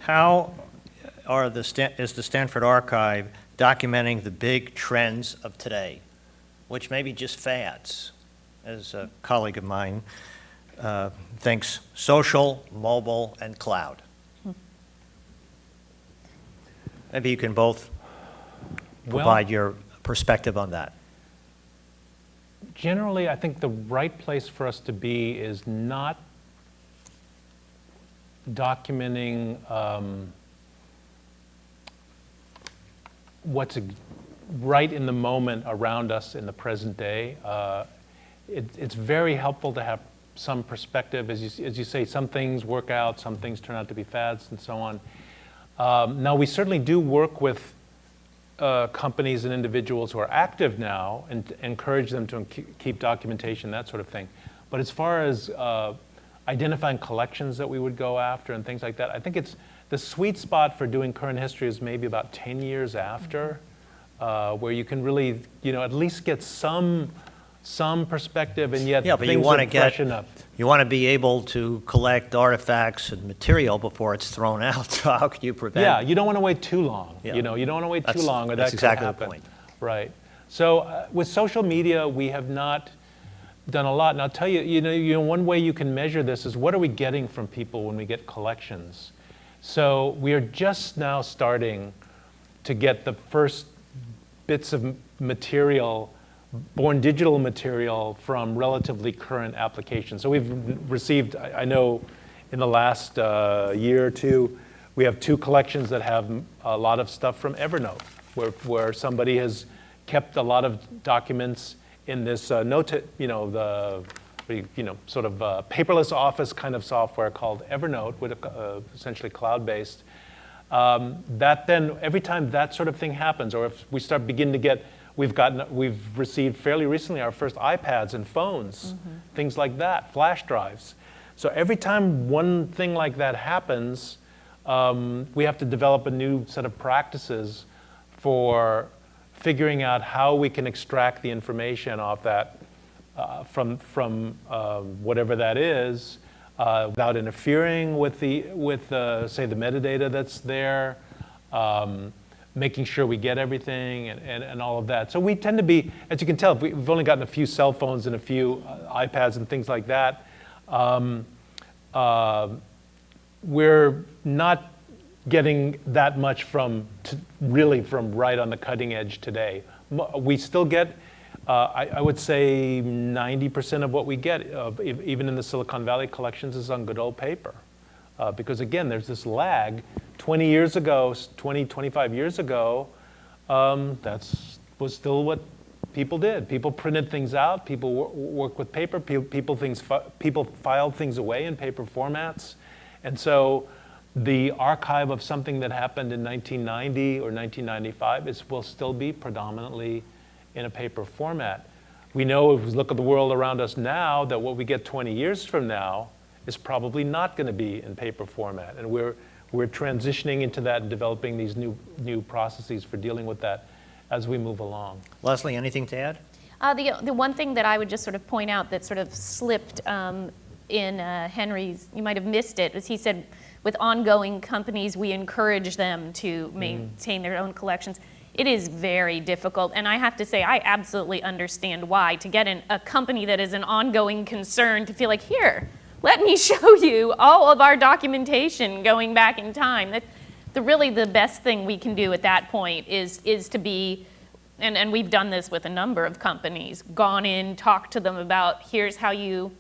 how is the Stanford Archive documenting the big trends of today, which may be just fads, as a colleague of mine thinks social, mobile, and cloud? Maybe you can both provide your perspective on that. Generally, I think the right place for us to be is not documenting what's right in the moment around us in the present day. It's very helpful to have some perspective. As you say, some things work out, some things turn out to be fads, and so on. Now, we certainly do work with companies and individuals who are active now and encourage them to keep documentation, that sort of thing. But as far as identifying collections that we would go after and things like that, I think it's the sweet spot for doing current history is maybe about 10 years after, where you can really, at least get some perspective, and yet things are fresh enough. You want to be able to collect artifacts and material before it's thrown out. So how can you prevent? Yeah, you don't want to wait too long. Yeah. You don't want to wait too long, or that's that exactly could happen. the point. Right. So with social media, we have not done a lot. And I'll tell you, one way you can measure this is what are we getting from people when we get collections. So we are just now starting to get the first bits of material, born digital material, from relatively current applications. So we've received, I know in the last year or two, we have 2 collections that have a lot of stuff from Evernote, where somebody has kept a lot of documents in this sort of paperless office kind of software called Evernote, with essentially cloud-based. That then, every time that sort of thing happens, or if we start beginning to get, we've received fairly recently our first iPads and phones, things like that, flash drives. So every time one thing like that happens, we have to develop a new set of practices for figuring out how we can extract the information off that from whatever that is, without interfering with say the metadata that's there, making sure we get everything and all of that. So we tend to be, as you can tell, we've only gotten a few cell phones and a few iPads and things like that. We're not getting that much really from right on the cutting edge today. We still get, I would say 90% of what we get, even in the Silicon Valley collections, is on good old paper. Because again, there's this lag. 25 years ago, that was still what people did. People printed things out, people worked with paper, people filed things away in paper formats. And so the archive of something that happened in 1990 or 1995 will still be predominantly in a paper format. We know, if we look at the world around us now, that what we get 20 years from now is probably not going to be in paper format. And we're transitioning into that and developing these new processes for dealing with that as we move along. Leslie, anything to add? The one thing that I would just sort of point out that sort of slipped in Henry's, you might have missed it, is he said, with ongoing companies, we encourage them to maintain their own collections. It is very difficult, and I have to say, I absolutely understand why. To get a company that is an ongoing concern to feel like, here, let me show you all of our documentation going back in time. Really the best thing we can do at that point is to be, and we've done this with a number of companies, gone in, talked to them about, here's how you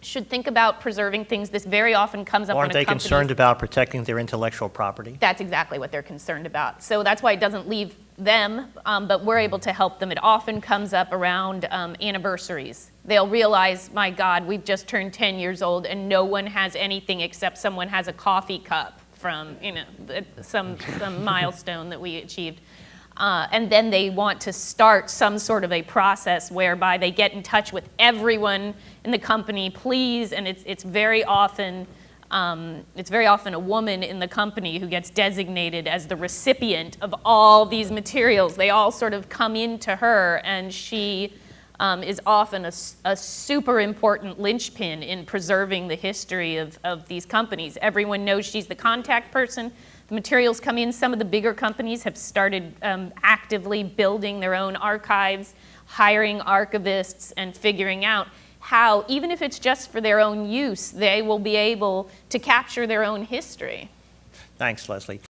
should think about preserving things. This very often comes up when a company... Aren't they concerned about protecting their intellectual property? That's exactly what they're concerned about. So that's why it doesn't leave them, but we're able to help them. It often comes up around anniversaries. They'll realize, my God, we've just turned 10 years old and no one has anything except someone has a coffee cup from some milestone that we achieved. And then they want to start some sort of a process whereby they get in touch with everyone in the company, please, and it's very often a woman in the company who gets designated as the recipient of all these materials. They all sort of come into her, and she is often a super important linchpin in preserving the history of these companies. Everyone knows she's the contact person. The materials come in. Some of the bigger companies have started actively building their own archives, hiring archivists, and figuring out how, even if it's just for their own use, they will be able to capture their own history. Thanks, Leslie.